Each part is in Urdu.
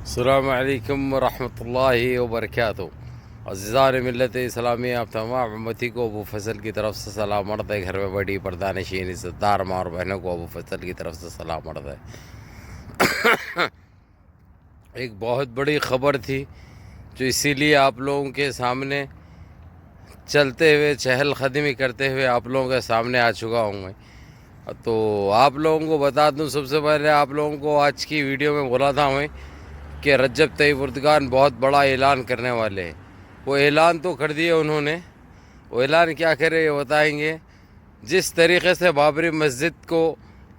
السلام علیکم ورحمۃ اللہ وبرکاتہ۔ عزیزان ملت اسلامی، آپ تمام امتی کو ابو فضل کی طرف سے سلام عرض ہے۔ گھر میں بڑی پردہ نشین عزت دار ماں اور بہنوں کو ابو فضل کی طرف سے سلام عرض ہے۔ ایک بہت بڑی خبر تھی جو اسی لیے آپ لوگوں کے سامنے چلتے ہوئے چہل قدمی کرتے ہوئے آپ لوگوں کے سامنے آ چکا ہوں میں۔ تو آپ لوگوں کو بتا دوں، سب سے پہلے آپ لوگوں کو آج کی ویڈیو میں بولا تھا میں کہ رجب طیب اردگان بہت بڑا اعلان کرنے والے ہیں۔ وہ اعلان تو کر دیے انہوں نے، وہ اعلان کیا کرے یہ بتائیں گے۔ جس طریقے سے بابری مسجد کو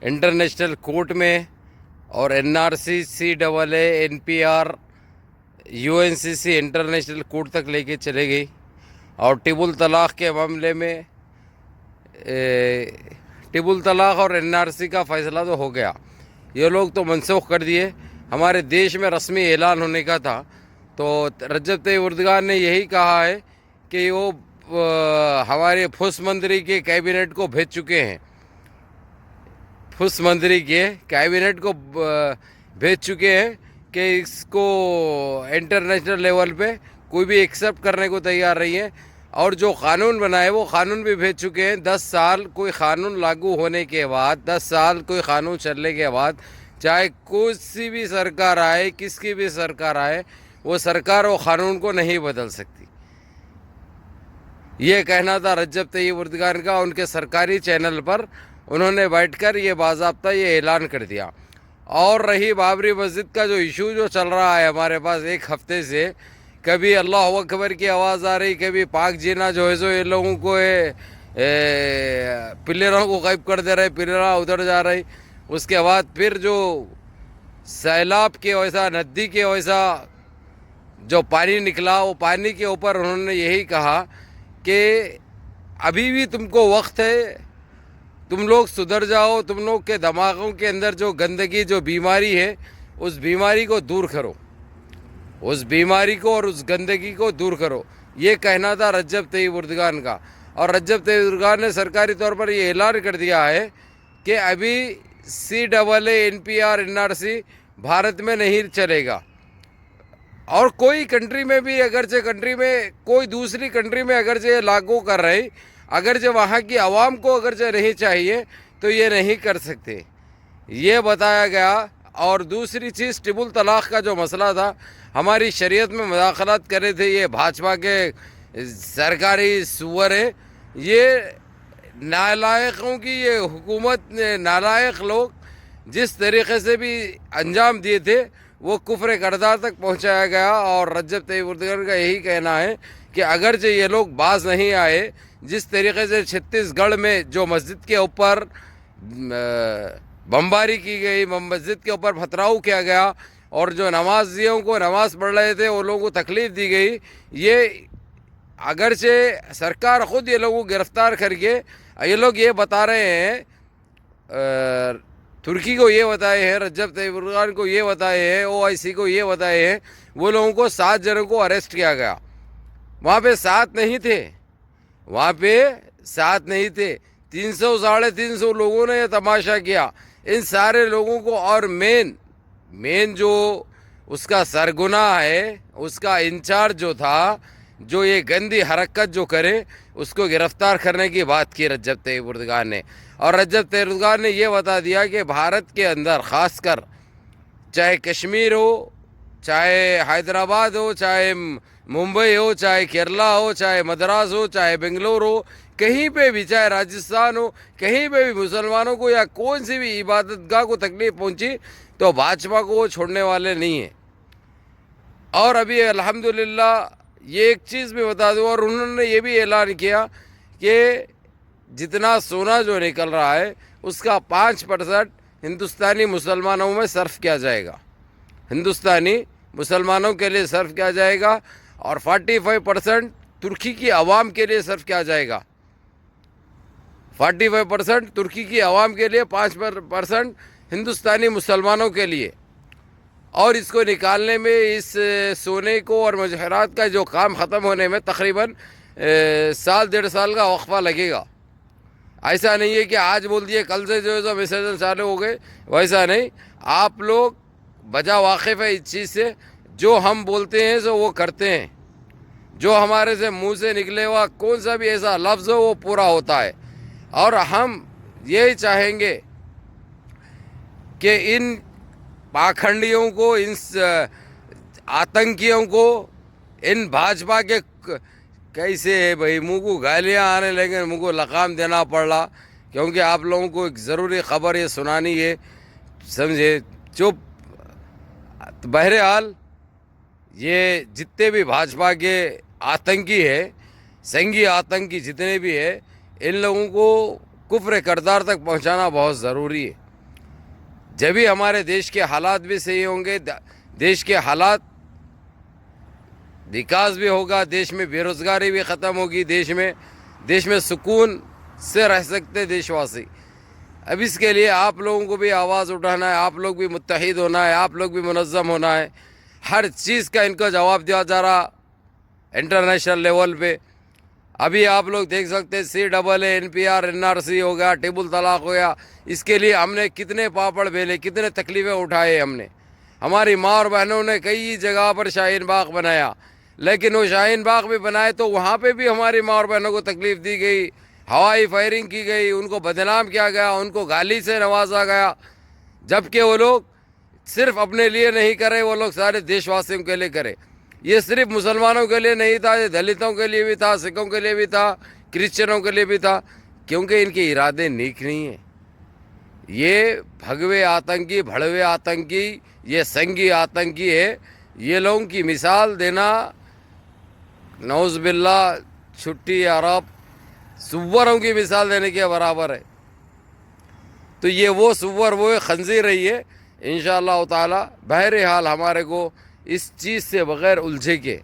انٹرنیشنل کورٹ میں اور NRC CAA NPR UNCC international court تک لے کے چلے گئی، اور ٹیبل الطلاق کے معاملے میں ٹیبل الطلاق اور NRC کا فیصلہ تو ہو گیا، یہ لوگ تو منسوخ کر دیے۔ ہمارے دیش میں رسمی اعلان ہونے کا تھا، تو رجب طیب اردگان نے یہی کہا ہے کہ وہ ہمارے پھس منتری کے کیبنٹ کو بھیج چکے ہیں، پھس منتری کے کیبنٹ کو بھیج چکے ہیں کہ اس کو انٹرنیشنل لیول پہ کوئی بھی ایکسیپٹ کرنے کو تیار نہیں ہے، اور جو قانون بنا ہے وہ قانون بھی بھیج چکے ہیں۔ 10 سال کوئی قانون لاگو ہونے کے بعد، 10 سال کوئی قانون چلنے کے بعد، چاہے کوئی سی بھی سرکار آئے، کس کی بھی سرکار آئے، وہ سرکار وہ قانون کو نہیں بدل سکتی۔ یہ کہنا تھا رجب طیب اردگان کا، ان کے سرکاری چینل پر انہوں نے بیٹھ کر یہ باضابطہ یہ اعلان کر دیا۔ اور رہی بابری مسجد کا جو ایشو جو چل رہا ہے ہمارے پاس ایک ہفتے سے، کبھی اللہ اکبر کی آواز آ رہی، کبھی پاک جینا جو ہے سو یہ لوگوں کو پلیروں کو غائب کر دے رہے، پلیرا ادھر جا رہی۔ اس کے بعد پھر جو سیلاب کے ویسا، ندی کے ویسا جو پانی نکلا، وہ پانی کے اوپر انہوں نے یہی کہا کہ ابھی بھی تم کو وقت ہے، تم لوگ سدھر جاؤ، تم لوگ کے دماغوں کے اندر جو گندگی، جو بیماری ہے، اس بیماری کو دور کرو، اس بیماری کو اور اس گندگی کو دور کرو۔ یہ کہنا تھا رجب طیب اردگان کا، اور رجب طیب اردگان نے سرکاری طور پر یہ اعلان کر دیا ہے کہ ابھی CAA NPR NRC بھارت میں نہیں چلے گا، اور کوئی کنٹری میں بھی، اگرچہ کنٹری میں کوئی دوسری کنٹری میں اگرچہ یہ لاگو کر رہے، اگرچہ وہاں کی عوام کو اگرچہ نہیں چاہیے تو یہ نہیں کر سکتے، یہ بتایا گیا۔ اور دوسری چیز ٹیبل طلاق کا جو مسئلہ تھا، ہماری شریعت میں مداخلت کرے تھے یہ بھاجپا کے سرکاری سور ہے، یہ نالائقوں کی یہ حکومت نے، نالائق لوگ جس طریقے سے بھی انجام دیے تھے وہ کفر کردار تک پہنچایا گیا۔ اور رجب طیب اردگان کا یہی کہنا ہے کہ اگرچہ یہ لوگ باز نہیں آئے، جس طریقے سے چھتیس گڑھ میں جو مسجد کے اوپر بمباری کی گئی، مسجد کے اوپر پتھراؤ کیا گیا، اور جو نمازیوں کو نماز پڑھ رہے تھے وہ لوگوں کو تکلیف دی گئی، یہ اگرچہ سرکار خود یہ لوگوں کو گرفتار کر کے یہ لوگ یہ بتا رہے ہیں، ترکی کو یہ بتائے ہیں، رجب طیب اردگان کو یہ بتائے ہیں، OIC کو یہ بتائے ہیں، وہ لوگوں کو 7 جنوں کو اریسٹ کیا گیا۔ وہاں پہ 7 نہیں تھے، وہاں پہ 7 نہیں تھے، 300 ساڑھے 300 لوگوں نے یہ تماشا کیا۔ ان سارے لوگوں کو، اور مین جو اس کا سرگناہ ہے، اس کا انچارج جو تھا، جو یہ گندی حرکت جو کرے، اس کو گرفتار کرنے کی بات کی رجب طیب اردگان نے۔ اور رجب طیب اردگان نے یہ بتا دیا کہ بھارت کے اندر خاص کر چاہے کشمیر ہو، چاہے حیدرآباد ہو، چاہے ممبئی ہو، چاہے کیرلا ہو، چاہے مدراس ہو، چاہے بنگلور ہو، کہیں پہ بھی، چاہے راجستھان ہو، کہیں پہ بھی مسلمانوں کو یا کون سی بھی عبادت گاہ کو تکلیف پہنچی تو بھاجپا کو وہ چھوڑنے والے نہیں ہیں۔ اور ابھی الحمدللہ یہ ایک چیز بھی بتا دوں، اور انہوں نے یہ بھی اعلان کیا کہ جتنا سونا جو نکل رہا ہے اس کا 5% ہندوستانی مسلمانوں میں صرف کیا جائے گا، ہندوستانی مسلمانوں کے لیے صرف کیا جائے گا، اور 45% ترکی کی عوام کے لیے صرف کیا جائے گا، 45% ترکی کی عوام کے لیے، 5% ہندوستانی مسلمانوں کے لیے۔ اور اس کو نکالنے میں، اس سونے کو اور مجوہرات کا جو کام ختم ہونے میں تقریباً 1.5 سال کا وقفہ لگے گا۔ ایسا نہیں ہے کہ آج بول دیے کل سے جو ہے میسیج چالو ہو گئے، ویسا نہیں۔ آپ لوگ بجا واقف ہے اس چیز سے، جو ہم بولتے ہیں سو وہ کرتے ہیں، جو ہمارے سے منہ سے نکلے ہوا کون سا بھی ایسا لفظ ہو وہ پورا ہوتا ہے۔ اور ہم یہی چاہیں گے کہ ان پاکھنڈیوں کو، ان آتنکیوں کو، ان بھاجپا کے کیسے ہے بھائی، منہ کو گالیاں آنے لگے، منہ کو لقام دینا پڑ رہا، کیونکہ آپ لوگوں کو ایک ضروری خبر یہ سنانی ہے، سمجھے؟ چپ۔ بہرحال یہ جتنے بھی بھاجپا کے آتنکی ہے، سنگھی آتنکی جتنے بھی ہے، ان لوگوں کو کفر کردار تک پہنچانا بہت ضروری ہے۔ جبھی ہمارے دیش کے حالات بھی صحیح ہوں گے، دیش کے حالات وکاس بھی ہوگا، دیش میں بے روزگاری بھی ختم ہوگی، دیش میں سکون سے رہ سکتے دیش واسی۔ اب اس کے لیے آپ لوگوں کو بھی آواز اٹھانا ہے، آپ لوگ بھی متحد ہونا ہے، آپ لوگ بھی منظم ہونا ہے۔ ہر چیز کا ان کو جواب دیا جا رہا انٹرنیشنل لیول پہ۔ ابھی آپ لوگ دیکھ سکتے ہیں CAA NPR NRC ہو گیا، ٹیبل طلاق ہو گیا، اس کے لیے ہم نے کتنے پاپڑ بیلے، کتنے تکلیفیں اٹھائے ہم نے۔ ہماری ماں اور بہنوں نے کئی جگہ پر شاہین باغ بنایا، لیکن وہ شاہین باغ بھی بنائے تو وہاں پہ بھی ہماری ماں اور بہنوں کو تکلیف دی گئی، ہوائی فائرنگ کی گئی، ان کو بدنام کیا گیا، ان کو گالی سے نوازا گیا، جبکہ وہ لوگ صرف اپنے لیے نہیں کرے، وہ لوگ سارے دیش واسیوں کے لیے کرے۔ یہ صرف مسلمانوں کے لیے نہیں تھا، یہ دلتوں کے لیے بھی تھا، سکھوں کے لیے بھی تھا، کرسچنوں کے لیے بھی تھا، کیونکہ ان کے ارادے نیک نہیں ہیں۔ یہ بھگوے آتنکی، بھڑوے آتنکی، یہ سنگھی آتنکی ہے۔ یہ لوگوں کی مثال دینا نعوذ باللہ چھٹی عرب سوروں کی مثال دینے کے برابر ہے۔ تو یہ وہ سور، وہ خنزیر رہی ہے انشاءاللہ تعالی۔ بہرحال ہمارے کو اس چیز سے بغیر الجھے کے،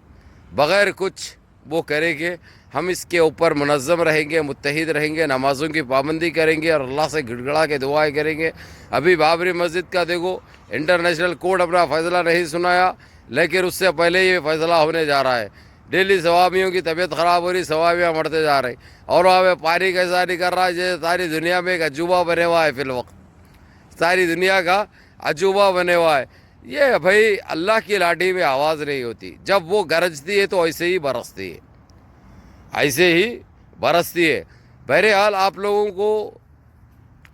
بغیر کچھ وہ کرے کہ ہم اس کے اوپر منظم رہیں گے، متحد رہیں گے، نمازوں کی پابندی کریں گے اور اللہ سے گڑ گڑا کے دعائیں کریں گے۔ ابھی بابری مسجد کا دیکھو، انٹرنیشنل کورٹ اپنا فیصلہ نہیں سنایا، لیکن اس سے پہلے یہ فیصلہ ہونے جا رہا ہے۔ ڈیلی سوامیوں کی طبیعت خراب ہو رہی، سوامیاں مرتے جا رہے، اور وہاں پہ پانی کیسا نہیں کر رہا ہے، جیسے ساری دنیا میں ایک عجوبہ بنے ہوا ہے فی الوقت، ساری دنیا کا عجوبہ بنے ہوا ہے۔ یہ بھائی اللہ کی لاٹھی میں آواز نہیں ہوتی، جب وہ گرجتی ہے تو ایسے ہی برستی ہے، ایسے ہی برستی ہے۔ بہرحال آپ لوگوں کو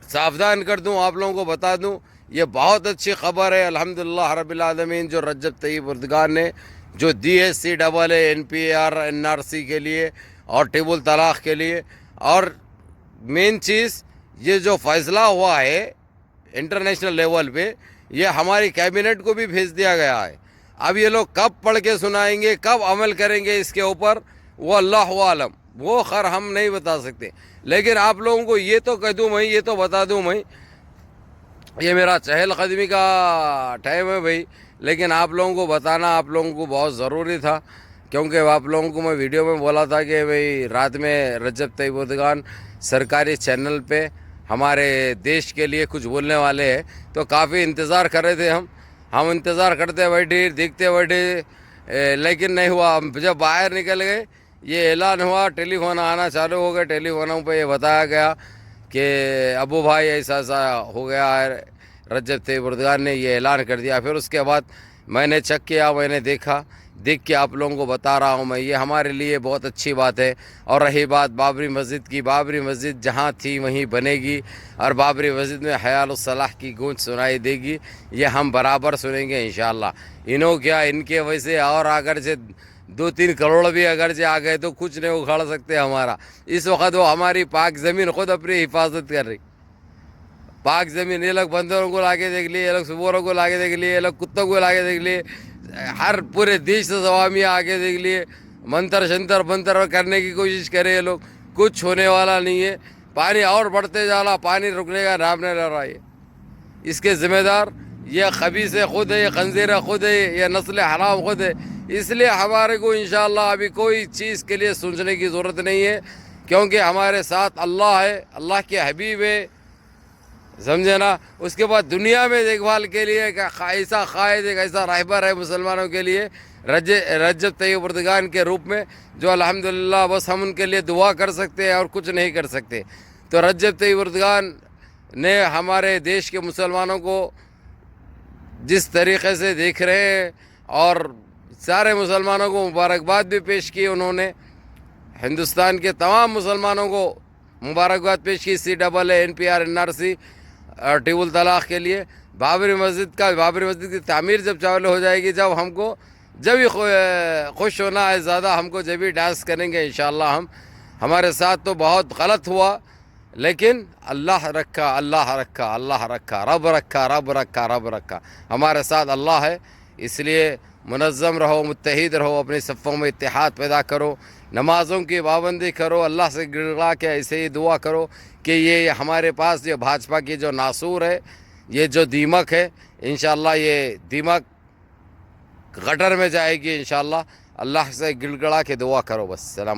ساودھان کر دوں، آپ لوگوں کو بتا دوں، یہ بہت اچھی خبر ہے الحمدللہ رب العالمین، جو رجب طیب اردگان نے جو دی ہے CAA NPR NRC کے لیے اور ٹیبل طلاق کے لیے۔ اور مین چیز یہ جو فیصلہ ہوا ہے انٹرنیشنل لیول پہ، یہ ہماری کیبنٹ کو بھی بھیج دیا گیا ہے۔ اب یہ لوگ کب پڑھ کے سنائیں گے، کب عمل کریں گے اس کے اوپر، وہ اللہ عالم، وہ خیر ہم نہیں بتا سکتے، لیکن آپ لوگوں کو یہ تو کہہ دوں میں، یہ تو بتا دوں میں، یہ میرا چہل قدمی کا ٹائم ہے بھائی، لیکن آپ لوگوں کو بتانا آپ لوگوں کو بہت ضروری تھا، کیونکہ آپ لوگوں کو میں ویڈیو میں بولا تھا کہ بھائی رات میں رجب طیب اردگان سرکاری چینل پہ ہمارے دیش کے لیے کچھ بولنے والے ہیں، تو کافی انتظار کر رہے تھے ہم انتظار کرتے بیٹھے، دیکھتے بیٹھے، لیکن نہیں ہوا۔ جب باہر نکل گئے، یہ اعلان ہوا، ٹیلی فون آنا چالو ہو گئے، ٹیلی فونوں پہ یہ بتایا گیا کہ ابو بھائی ایسا ایسا ہو گیا ہے، رجب طیب اردگان نے یہ اعلان کر دیا۔ پھر اس کے بعد میں نے چیک کیا، میں نے دیکھ کے آپ لوگوں کو بتا رہا ہوں میں، یہ ہمارے لیے بہت اچھی بات ہے۔ اور رہی بات بابری مسجد کی، بابری مسجد جہاں تھی وہیں بنے گی، اور بابری مسجد میں حیال الصلاح کی گونج سنائی دے گی، یہ ہم برابر سنیں گے انشاءاللہ۔ انہوں کیا، ان کے ویسے اور اگرچہ 2-3 کروڑ بھی اگرچہ آ گئے تو کچھ نہیں اکھاڑ سکتے ہمارا۔ اس وقت وہ ہماری پاک زمین خود اپنی حفاظت کر رہی، پاک زمین۔ یہ لوگ بندروں کو لا کے دیکھ لیے، یہ لوگ سوروں کو لا کے دیکھ لیے، یہ لوگ کتوں کو لا کے دیکھ لیے، ہر پورے دیش سے سوامیاں آ کے دیکھ لیے، منتر شنتر بنتر کرنے کی کوشش کرے یہ لوگ، کچھ ہونے والا نہیں ہے۔ پانی اور بڑھتے جا رہا، پانی رکنے کا نام نہیں لے رہا ہے۔ اس کے ذمہ دار یہ خبیث خود ہے، یہ خنزیر خود ہے، یہ نسل حرام خود ہے۔ اس لیے ہمارے کو انشاءاللہ ابھی کوئی چیز کے لیے سوچنے کی ضرورت نہیں ہے، کیونکہ ہمارے ساتھ اللہ ہے، اللہ کے حبیب ہے، سمجھے نا۔ اس کے بعد دنیا میں دیکھ بھال کے لیے ایک ایسا قائد، ایک ایسا رہبر ہے مسلمانوں کے لیے، رجب طیب اردگان کے روپ میں، جو الحمدللہ بس ہم ان کے لیے دعا کر سکتے ہیں اور کچھ نہیں کر سکتے۔ تو رجب طیب اردگان نے ہمارے دیش کے مسلمانوں کو جس طریقے سے دیکھ رہے ہیں، اور سارے مسلمانوں کو مبارکباد بھی پیش کی انہوں نے، ہندوستان کے تمام مسلمانوں کو مبارکباد پیش کی CAA NPR NRC ٹیبل طلاق کے لیے۔ بابری مسجد کی تعمیر جب چالو ہو جائے گی، جب ہی خوش ہونا ہے زیادہ ہم کو، جب ہی ڈانس کریں گے انشاءاللہ ہم۔ ہمارے ساتھ تو بہت غلط ہوا، لیکن اللہ رکھا، رب رکھا، ہمارے ساتھ اللہ ہے۔ اس لیے منظم رہو، متحد رہو، اپنی صفوں میں اتحاد پیدا کرو، نمازوں کی پابندی کرو، اللہ سے گڑگڑا کے ایسے ہی دعا کرو کہ یہ ہمارے پاس جو بھاجپا کی جو ناسور ہے، یہ جو دیمک ہے، انشاءاللہ یہ دیمک گٹر میں جائے گی انشاءاللہ۔ اللہ سے گڑگڑا کے دعا کرو، بس۔ سلام۔